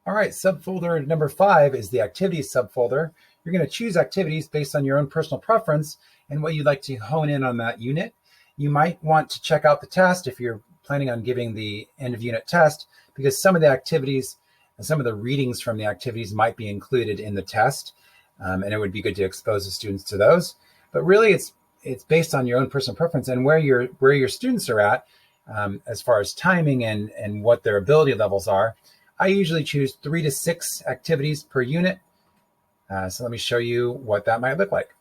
All right, subfolder number 5 is the activities subfolder. You're going to choose activities based on your own personal preference and what you'd like to hone in on that unit. You might want to check out the test if you're planning on giving the end of unit test, because some of the activities and some of the readings from the activities might be included in the test, and it would be good to expose the students to those. But really, it's based on your own personal preference and where your students are at as far as timing and what their ability levels are. I usually choose 3 to 6 activities per unit. So let me show you what that might look like.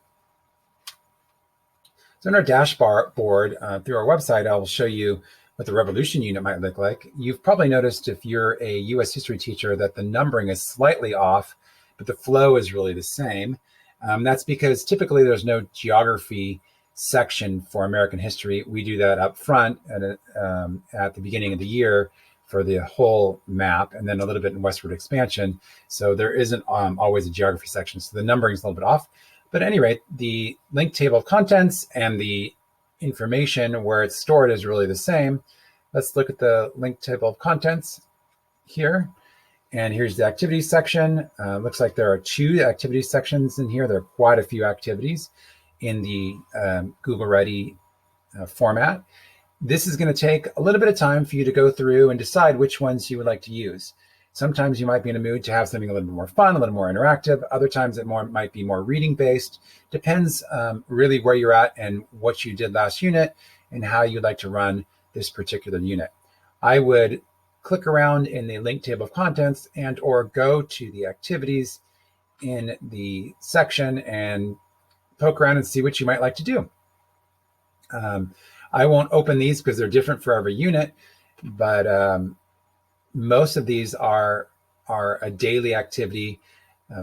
So in our dashboard through our website, I will show you what the Revolution unit might look like. You've probably noticed if you're a US history teacher that the numbering is slightly off, but the flow is really the same. That's because typically there's no geography section for American history. We do that up front at the beginning of the year for the whole map, and then a little bit in westward expansion. So there isn't always a geography section. So the numbering is a little bit off. But at any rate, the link table of contents and the information where it's stored is really the same. Let's look at the link table of contents here. And here's the activities section. Looks like there are 2 activity sections in here. There are quite a few activities in the Google Ready format. This is going to take a little bit of time for you to go through and decide which ones you would like to use. Sometimes you might be in a mood to have something a little bit more fun, a little more interactive. Other times it might be more reading based. Depends really where you're at and what you did last unit and how you'd like to run this particular unit. I would click around in the link table of contents and or go to the activities in the section and poke around and see what you might like to do. I won't open these because they're different for every unit, but most of these are a daily activity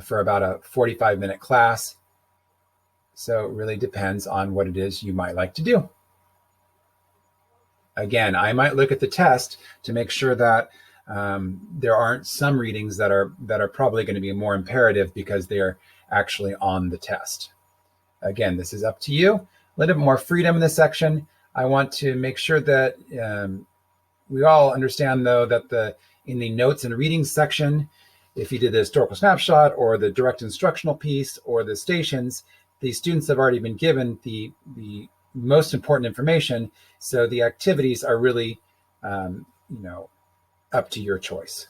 for about a 45-minute class. So it really depends on what it is you might like to do. Again, I might look at the test to make sure that there aren't some readings that are probably going to be more imperative because they're actually on the test. Again, this is up to you. A little bit more freedom in this section. I want to make sure that we all understand, though, that in the notes and readings section, if you did the historical snapshot or the direct instructional piece or the stations, the students have already been given the most important information. So the activities are really, up to your choice.